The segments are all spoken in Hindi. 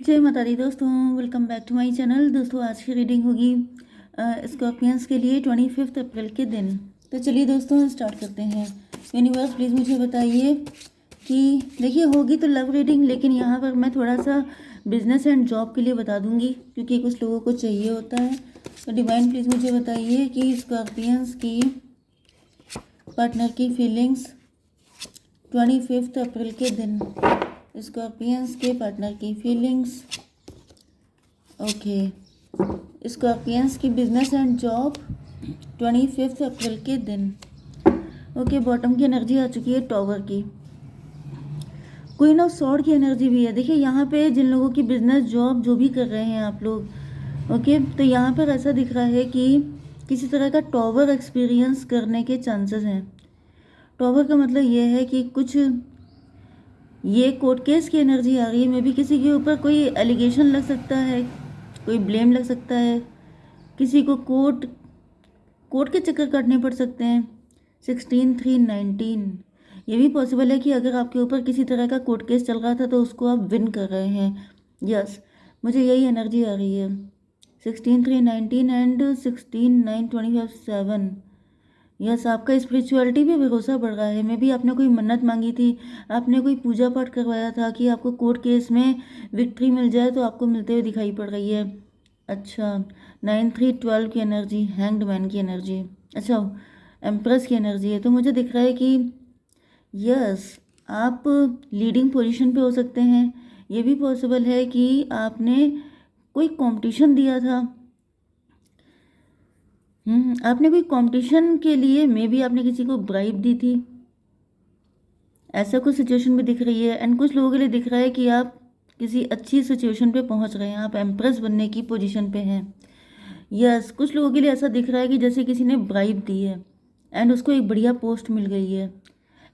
जय माता दी दोस्तों, welcome back to my channel. दोस्तों आज की रीडिंग होगी स्कॉर्पियंस के लिए 25 अप्रैल के दिन। तो चलिए दोस्तों स्टार्ट करते हैं। यूनिवर्स प्लीज़ मुझे बताइए कि देखिए होगी तो लव रीडिंग, लेकिन यहाँ पर मैं थोड़ा सा बिजनेस एंड जॉब के लिए बता दूंगी क्योंकि कुछ लोगों को चाहिए होता है। तो डिवाइन प्लीज़ मुझे बताइए कि स्कॉर्पियंस की पार्टनर की फीलिंग्स 25 अप्रैल के दिन, स्कॉर्पियंस के पार्टनर की फीलिंग्स। ओके, स्कॉर्पियंस की बिजनेस एंड जॉब 25 अप्रैल के दिन। ओके, बॉटम की एनर्जी आ चुकी है टॉवर की। क्वीन ऑफ स्वॉर्ड की एनर्जी भी है। देखिए यहाँ पे जिन लोगों की बिजनेस जॉब जो भी कर रहे हैं आप लोग, ओके, तो यहाँ पर ऐसा दिख रहा है कि किसी तरह का टॉवर एक्सपीरियंस करने के चांसेस हैं। टॉवर का मतलब ये है कि कुछ ये कोर्ट केस की एनर्जी आ रही है। मे भी किसी के ऊपर कोई एलिगेशन लग सकता है, कोई ब्लेम लग सकता है, किसी को कोर्ट के चक्कर काटने पड़ सकते हैं। 16-3-19 ये भी पॉसिबल है कि अगर आपके ऊपर किसी तरह का कोर्ट केस चल रहा था तो उसको आप विन कर रहे हैं। यस, मुझे यही एनर्जी आ रही है। 16-3-19 एंड 16-9-25-7। यस, आपका स्पिरिचुअलिटी पे भरोसा बढ़ रहा है। मे भी आपने कोई मन्नत मांगी थी, आपने कोई पूजा पाठ करवाया था कि आपको कोर्ट केस में विक्ट्री मिल जाए, तो आपको मिलते हुए दिखाई पड़ रही है। अच्छा, 9-3-12 की एनर्जी, हैंग्ड मैन की एनर्जी, अच्छा एम्प्रेस की एनर्जी है। तो मुझे दिख रहा है कि यस, आप लीडिंग पोजीशन पे हो सकते हैं। ये भी पॉसिबल है कि आपने कोई कंपटीशन दिया था। आपने कोई कंपटीशन के लिए मे बी आपने किसी को ब्राइब दी थी, ऐसा कुछ सिचुएशन भी दिख रही है। एंड कुछ लोगों के लिए दिख रहा है कि आप किसी अच्छी सिचुएशन पे पहुंच रहे हैं, आप एम्प्रेस बनने की पोजीशन पे हैं। यस, कुछ लोगों के लिए ऐसा दिख रहा है कि जैसे किसी ने ब्राइब दी है एंड उसको एक बढ़िया पोस्ट मिल गई है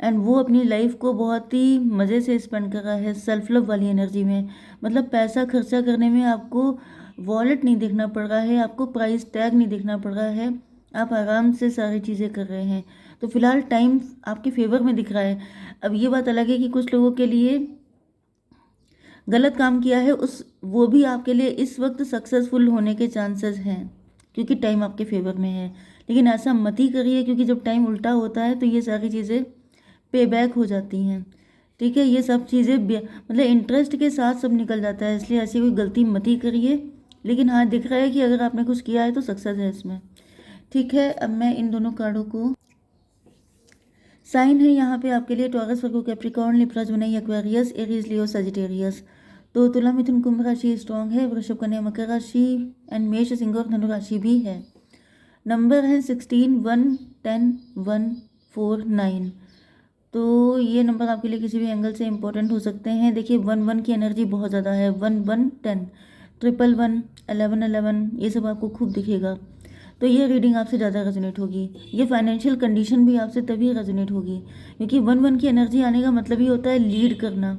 एंड वो अपनी लाइफ को बहुत ही मज़े से स्पेंड कर रहा है सेल्फ लव वाली एनर्जी में। मतलब पैसा खर्चा करने में आपको वॉलेट नहीं देखना पड़ रहा है, आपको प्राइस टैग नहीं देखना पड़ रहा है, आप आराम से सारी चीज़ें कर रहे हैं। तो फिलहाल टाइम आपके फेवर में दिख रहा है। अब ये बात अलग है कि कुछ लोगों के लिए गलत काम किया है, उस वो भी आपके लिए इस वक्त सक्सेसफुल होने के चांसेस हैं क्योंकि टाइम आपके फेवर में है। लेकिन ऐसा मत ही करिए क्योंकि जब टाइम उल्टा होता है तो ये सारी चीज़ें पे बैक हो जाती हैं। ठीक है, ये सब चीज़ें मतलब इंटरेस्ट के साथ सब निकल जाता है, इसलिए ऐसी कोई गलती मत ही करिए। लेकिन हाँ, दिख रहा है कि अगर आपने कुछ किया है तो सक्सेस है इसमें। ठीक है, अब मैं इन दोनों कार्डों को, साइन है यहाँ पे आपके लिए टॉरस, वर्गो, कैप्रिकॉर्न, लिब्रा, जुनई, एक्वेरियस, एरीज, लियो, सजिटेरियस। तो तुला, मिथुन, कुंभ राशि स्ट्रॉन्ग है, वृषभ, कन्या, मकर राशि एंड मेष, सिंह और धनु राशि भी है। नंबर है 16, 1, 10, 1, 4, 9। तो ये नंबर आपके लिए किसी भी एंगल से इंपॉर्टेंट हो सकते हैं। देखिए 1-1 की एनर्जी बहुत ज़्यादा है, 1-1-10, 1-1-1, 11-11, ये सब आपको खूब दिखेगा। तो ये रीडिंग आपसे ज़्यादा रेजोनेट होगी। ये फाइनेंशियल कंडीशन भी आपसे तभी रेजोनेट होगी क्योंकि 1-1 की एनर्जी आने का मतलब ही होता है लीड करना।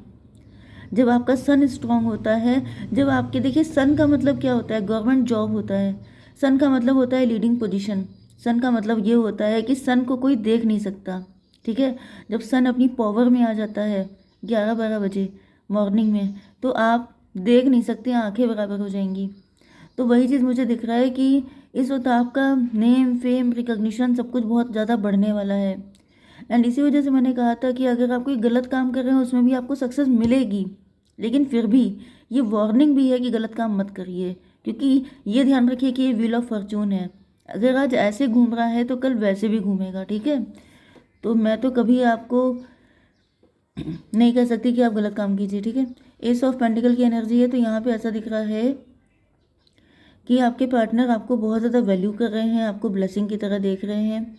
जब आपका सन स्ट्रांग होता है, जब आपके, देखिए सन का मतलब क्या होता है, गवर्नमेंट जॉब होता है। सन का मतलब होता है लीडिंग पोजीशन। सन का मतलब ये होता है कि सन को कोई देख नहीं सकता। ठीक है, जब सन अपनी पावर में आ जाता है 11-12 बजे मॉर्निंग में, तो आप देख नहीं सकते, आंखें बराबर हो जाएंगी। तो वही चीज़ मुझे दिख रहा है कि इस वक्त आपका नेम, फेम, रिकॉग्निशन सब कुछ बहुत ज़्यादा बढ़ने वाला है। एंड इसी वजह से मैंने कहा था कि अगर आप कोई गलत काम कर रहे हो उसमें भी आपको सक्सेस मिलेगी, लेकिन फिर भी ये वार्निंग भी है कि गलत काम मत करिए क्योंकि ये ध्यान रखिए कि ये व्हील ऑफ फॉर्चून है। अगर आज ऐसे घूम रहा है तो कल वैसे भी घूमेगा। ठीक है, तो मैं तो कभी आपको नहीं कह सकती कि आप गलत काम कीजिए। ठीक है, एस ऑफ पेंटिकल की एनर्जी है। तो यहाँ पे ऐसा दिख रहा है कि आपके पार्टनर आपको बहुत ज़्यादा वैल्यू कर रहे हैं, आपको ब्लेसिंग की तरह देख रहे हैं।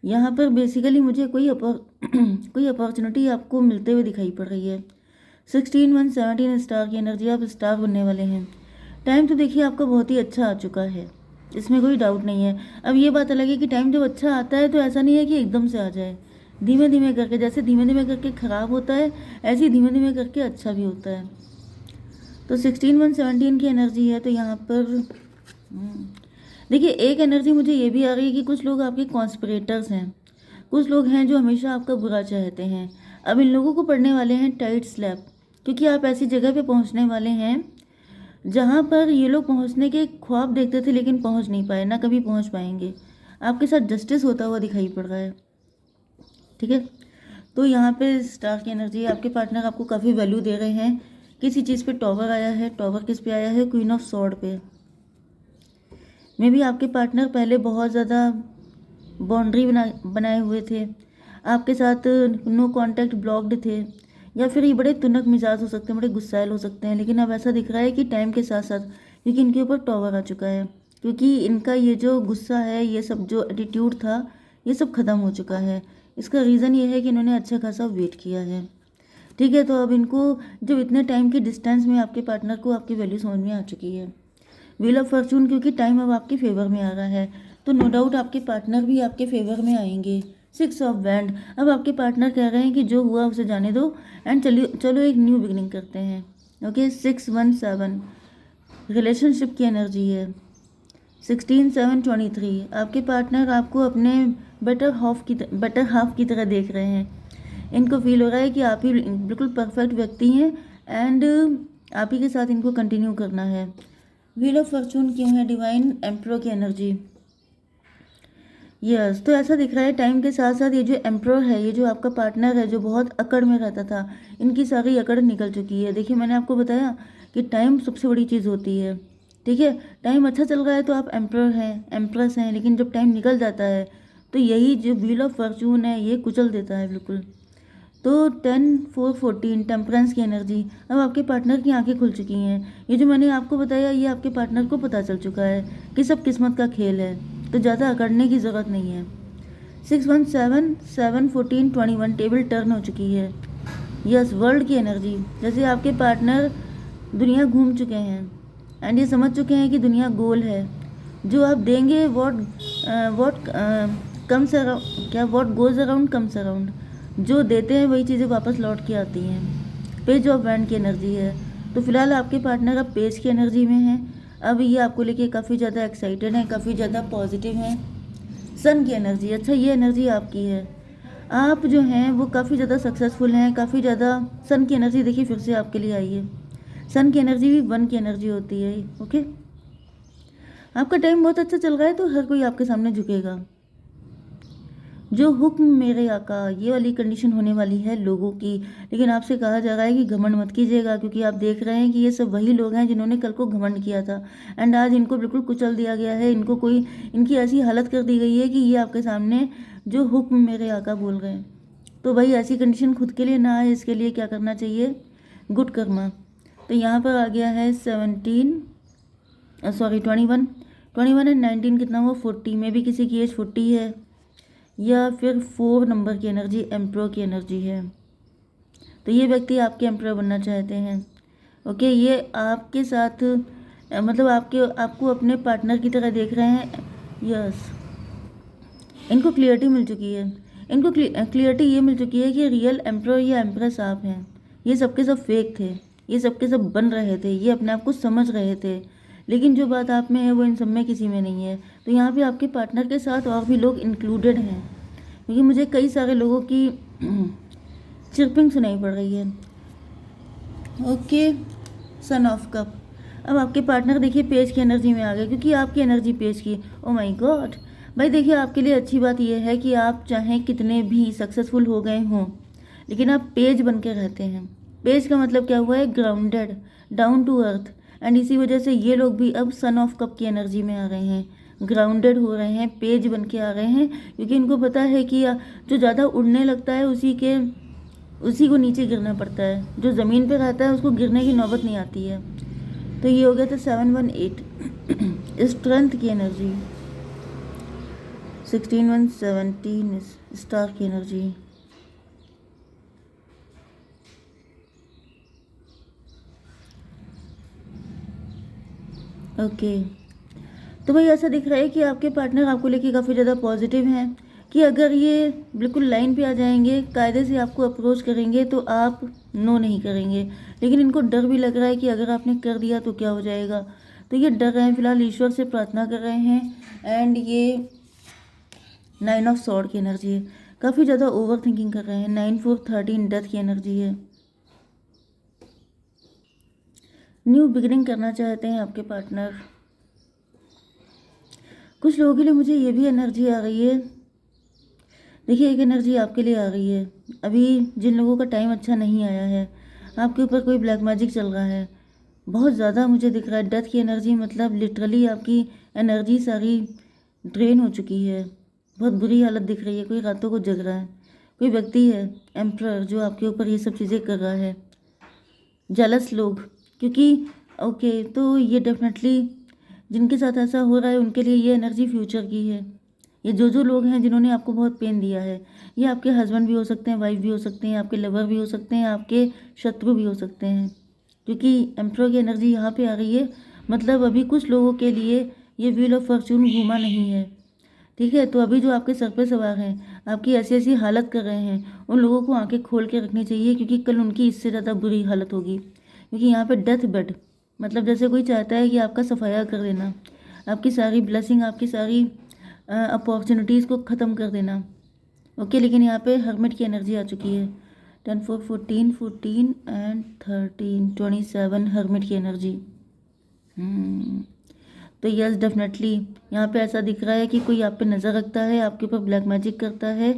यहाँ पर बेसिकली मुझे कोई अपॉर्चुनिटी आपको मिलते हुए दिखाई पड़ रही है। 16-1-17 स्टार की एनर्जी, आप स्टार बनने वाले हैं। टाइम तो देखिए आपका बहुत ही अच्छा आ चुका है, इसमें कोई डाउट नहीं है। अब ये बात अलग है कि टाइम जब अच्छा आता है तो ऐसा नहीं है कि एकदम से आ जाए, धीमे धीमे करके, जैसे धीमे धीमे करके ख़राब होता है ऐसे ही धीमे धीमे करके अच्छा भी होता है। तो 16-1-17 की एनर्जी है। तो यहाँ पर देखिए एक एनर्जी मुझे ये भी आ रही है कि कुछ लोग आपके कॉन्स्पिरेटर्स हैं, कुछ लोग हैं जो हमेशा आपका बुरा चाहते हैं। अब इन लोगों को पड़ने वाले हैं टाइट स्लैप क्योंकि आप ऐसी जगह पे पहुंचने वाले हैं जहाँ पर ये लोग पहुँचने के ख्वाब देखते थे लेकिन पहुँच नहीं पाए, ना कभी पहुँच पाएंगे। आपके साथ जस्टिस होता हुआ दिखाई पड़ रहा है, ठीक है। तो यहाँ पे स्टार की एनर्जी है, आपके पार्टनर आपको काफ़ी वैल्यू दे रहे हैं। किसी चीज़ पे टॉवर आया है, टॉवर किस पे आया है, क्वीन ऑफ सॉर्ड पे। मे भी आपके पार्टनर पहले बहुत ज़्यादा बाउंड्री बनाए हुए थे, आपके साथ नो कांटेक्ट ब्लॉक्ड थे, या फिर ये बड़े तुनक मिजाज हो सकते हैं, बड़े गुस्सैल हो सकते हैं। लेकिन अब ऐसा दिख रहा है कि टाइम के साथ साथ, क्योंकि इनके ऊपर टॉवर आ चुका है, क्योंकि इनका ये जो गुस्सा है, ये सब जो एटीट्यूड था, ये सब खत्म हो चुका है। इसका रीज़न ये है कि इन्होंने अच्छा खासा वेट किया है, ठीक है। तो अब इनको जब इतने टाइम की डिस्टेंस में आपके पार्टनर को आपकी वैल्यू समझ में आ चुकी है। व्हील ऑफ फॉर्चून, क्योंकि टाइम अब आपके फेवर में आ रहा है, तो नो डाउट आपके पार्टनर भी आपके फेवर में आएंगे। 6 ऑफ वैंड, अब आपके पार्टनर कह रहे हैं कि जो हुआ उसे जाने दो एंड चलो एक न्यू बिगिनिंग करते हैं। ओके, 617 रिलेशनशिप की एनर्जी है। 16/7/23 आपके पार्टनर आपको अपने बेटर हाफ की तरह देख रहे हैं। इनको फील हो रहा है कि आप ही बिल्कुल परफेक्ट व्यक्ति हैं एंड आप ही के साथ इनको कंटिन्यू करना है। व्हील ऑफ फॉर्चून क्यों है? डिवाइन एम्परर की एनर्जी। यस, तो ऐसा दिख रहा है टाइम के साथ साथ ये जो एम्परर है, ये जो आपका पार्टनर है जो बहुत अकड़ में रहता था, इनकी सारी अकड़ निकल चुकी है। देखिए, मैंने आपको बताया कि टाइम सबसे बड़ी चीज़ होती है, ठीक है। टाइम अच्छा चल रहा है तो आप एम्परर हैं, एम्प्रेस हैं, लेकिन जब टाइम निकल जाता है तो यही जो व्हील ऑफ फॉर्चून है ये कुचल देता है बिल्कुल। तो 10/4/14 टेम्परेंस की एनर्जी। अब आपके पार्टनर की आंखें खुल चुकी हैं। ये जो मैंने आपको बताया ये आपके पार्टनर को पता चल चुका है कि सब किस्मत का खेल है, तो ज़्यादा अकड़ने की ज़रूरत नहीं है। 6/17/7/14/21 टेबल टर्न हो चुकी है। यस, वर्ल्ड की एनर्जी। जैसे आपके पार्टनर दुनिया घूम चुके हैं एंड ये समझ चुके हैं कि दुनिया गोल है। जो आप देंगे वॉट कम्स अराउंड, क्या what goes around comes around, जो देते हैं वही चीज़ें वापस लौट के आती हैं। पेज ऑफ वैंड की एनर्जी है। तो फिलहाल आपके पार्टनर अब पेज की एनर्जी में हैं। अब ये आपको लेके काफ़ी ज़्यादा एक्साइटेड हैं, काफ़ी ज़्यादा पॉजिटिव हैं। सन की एनर्जी, अच्छा ये एनर्जी आपकी है। आप जो हैं वो काफ़ी ज़्यादा सक्सेसफुल हैं, काफ़ी ज़्यादा। सन की एनर्जी देखिए फिर से आपके लिए आई है। सन की एनर्जी भी 1 की एनर्जी होती है। ओके, आपका टाइम बहुत अच्छा चल रहा है तो हर कोई आपके सामने झुकेगा। जो हुक्म मेरे आका, ये वाली कंडीशन होने वाली है लोगों की। लेकिन आपसे कहा जा रहा है कि घमंड मत कीजिएगा, क्योंकि आप देख रहे हैं कि ये सब वही लोग हैं जिन्होंने कल को घमंड किया था एंड आज इनको बिल्कुल कुचल दिया गया है। इनकी ऐसी हालत कर दी गई है कि ये आपके सामने जो हुक्म मेरे आका बोल रहे हैं। तो भाई ऐसी कंडीशन खुद के लिए ना आए, इसके लिए क्या करना चाहिए? गुड कर्मा। तो यहाँ पर आ गया है 21 एंड 19 कितना हुआ? 40 में भी किसी की एज 40 है, या फिर 4 नंबर की एनर्जी एम्परर की एनर्जी है। तो ये व्यक्ति आपके एम्परर बनना चाहते हैं। ओके, ये आपके साथ मतलब आपको अपने पार्टनर की तरह देख रहे हैं। यस, इनको क्लियरिटी मिल चुकी है। इनको क्लियरिटी ये मिल चुकी है कि रियल एम्परर या एम्प्रेस आप हैं। ये सबके सब फेक थे, ये सबके सब बन रहे थे, ये अपने आप को समझ रहे थे, लेकिन जो बात आप में है वो इन सब में किसी में नहीं है। तो यहाँ पे आपके पार्टनर के साथ और भी लोग इंक्लूडेड हैं, क्योंकि मुझे कई सारे लोगों की चिरपिंग सुनाई पड़ रही है। Okay, sun of cup. अब आपके पार्टनर देखिए पेज की एनर्जी में आ गए, क्योंकि आपकी एनर्जी पेज की। ओ माय गॉड भाई, देखिए आपके लिए अच्छी बात यह है कि आप चाहे कितने भी सक्सेसफुल हो गए हों, लेकिन आप पेज बन के रहते हैं। पेज का मतलब क्या हुआ है? Grounded, down to earth. And इसी वजह से ये लोग भी अब सन ऑफ कप की एनर्जी में आ रहे हैं, ग्राउंडेड हो रहे हैं, पेज बन के आ रहे हैं, क्योंकि इनको पता है कि जो ज़्यादा उड़ने लगता है उसी को नीचे गिरना पड़ता है। जो ज़मीन पे रहता है उसको गिरने की नौबत नहीं आती है। तो ये हो गया था 7/18 स्ट्रेंथ की एनर्जी। 16/17 स्टार की एनर्जी। ओके, तो भाई ऐसा दिख रहा है कि आपके पार्टनर आपको लेके काफ़ी ज़्यादा पॉजिटिव हैं, कि अगर ये बिल्कुल लाइन पे आ जाएंगे, कायदे से आपको अप्रोच करेंगे तो आप नो नहीं करेंगे। लेकिन इनको डर भी लग रहा है कि अगर आपने कर दिया तो क्या हो जाएगा। तो ये डर रहे हैं, फिलहाल ईश्वर से प्रार्थना कर रहे हैं। एंड ये 9 ऑफ सॉर्ड की एनर्जी है, काफ़ी ज़्यादा ओवर थिंकिंग कर रहे हैं। 9/4/13 डेथ की एनर्जी है। न्यू बिगिनिंग करना चाहते हैं आपके पार्टनर। कुछ लोगों के लिए मुझे ये भी एनर्जी आ रही है। देखिए, एक एनर्जी आपके लिए आ रही है। अभी जिन लोगों का टाइम अच्छा नहीं आया है, आपके ऊपर कोई ब्लैक मैजिक चल रहा है, बहुत ज़्यादा मुझे दिख रहा है डेथ की एनर्जी। मतलब लिटरली आपकी एनर्जी सारी ड्रेन हो चुकी है, बहुत बुरी हालत दिख रही है। कोई रातों को जग रहा है, कोई व्यक्ति है एम्परर जो आपके ऊपर ये सब चीज़ें कर रहा है। जेलस लोग, क्योंकि ओके, तो ये डेफिनेटली जिनके साथ ऐसा हो रहा है उनके लिए ये एनर्जी फ्यूचर की है। ये जो लोग हैं जिन्होंने आपको बहुत पेन दिया है, ये आपके हस्बैंड भी हो सकते हैं, वाइफ भी हो सकते हैं, आपके लवर भी हो सकते हैं, आपके शत्रु भी हो सकते हैं, क्योंकि एम्परर की एनर्जी यहाँ पे आ रही है। मतलब अभी कुछ लोगों के लिए ये व्हील ऑफ फॉर्च्यून घूमा नहीं है, ठीक है। तो अभी जो आपके सर पे सवार हैं, आपकी ऐसी ऐसी हालत कर रहे हैं, उन लोगों को आंखें खोल के रखनी चाहिए, क्योंकि कल उनकी इससे ज़्यादा बुरी हालत होगी। क्योंकि यहाँ पे डेथ बेड, मतलब जैसे कोई चाहता है कि आपका सफाया कर देना, आपकी सारी ब्लेसिंग, आपकी सारी अपॉर्चुनिटीज़ को ख़त्म कर देना। ओके, लेकिन यहाँ पे हर्मिट की एनर्जी आ चुकी है। 10 4 14 14 एंड 13 27 हर्मिट की एनर्जी। तो यस, डेफिनेटली यहाँ पे ऐसा दिख रहा है कि कोई आप पे नज़र रखता है, आपके ऊपर ब्लैक मैजिक करता है,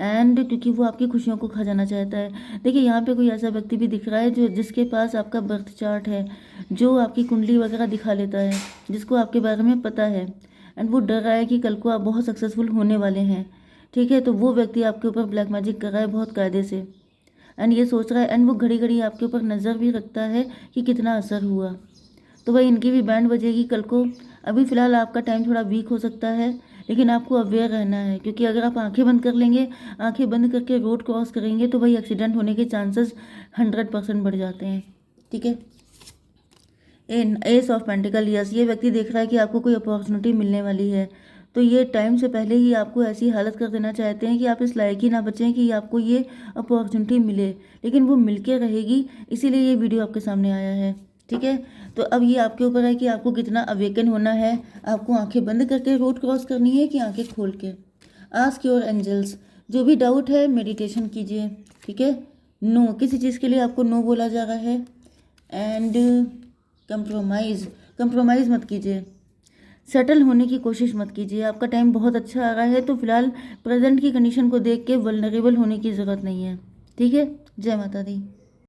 एंड क्योंकि वो आपकी खुशियों को खा जाना चाहता है। देखिए, यहाँ पे कोई ऐसा व्यक्ति भी दिख रहा है जो जिसके पास आपका बर्थ चार्ट है, जो आपकी कुंडली वगैरह दिखा लेता है, जिसको आपके बारे में पता है, एंड वो डर रहा है कि कल को आप बहुत सक्सेसफुल होने वाले हैं, ठीक है। तो वो व्यक्ति आपके ऊपर ब्लैक मैजिक कर रहा है बहुत कायदे से, एंड ये सोच रहा है, एंड वो घड़ी घड़ी आपके ऊपर नज़र भी रखता है कि कितना असर हुआ। तो भाई इनकी भी बैंड बजेगी कल को। अभी फ़िलहाल आपका टाइम थोड़ा वीक हो सकता है, लेकिन आपको अवेयर रहना है, क्योंकि अगर आप आंखें बंद कर लेंगे, आंखें बंद करके रोड क्रॉस करेंगे, तो भाई एक्सीडेंट होने के चांसेस 100% बढ़ जाते हैं, ठीक है। एस ऑफ पेंटिकल, यस, ये व्यक्ति देख रहा है कि आपको कोई अपॉर्चुनिटी मिलने वाली है, तो ये टाइम से पहले ही आपको ऐसी हालत कर देना चाहते हैं कि आप इस लायक ही ना बचें कि आपको ये अपॉर्चुनिटी मिले, लेकिन वो मिलके रहेगी, इसीलिए ये वीडियो आपके सामने आया है, ठीक है। तो अब ये आपके ऊपर है कि आपको कितना अवेकन होना है, आपको आंखें बंद करके रोड क्रॉस करनी है कि आंखें खोल के। आस्क योर एंजल्स, जो भी डाउट है मेडिटेशन कीजिए, ठीक है। नो, किसी चीज़ के लिए आपको नो बोला जा रहा है, एंड कंप्रोमाइज़ मत कीजिए, सेटल होने की कोशिश मत कीजिए। आपका टाइम बहुत अच्छा आ रहा है, तो फिलहाल प्रेजेंट की कंडीशन को देख के वल्नरेबल होने की ज़रूरत नहीं है, ठीक है। जय माता दी।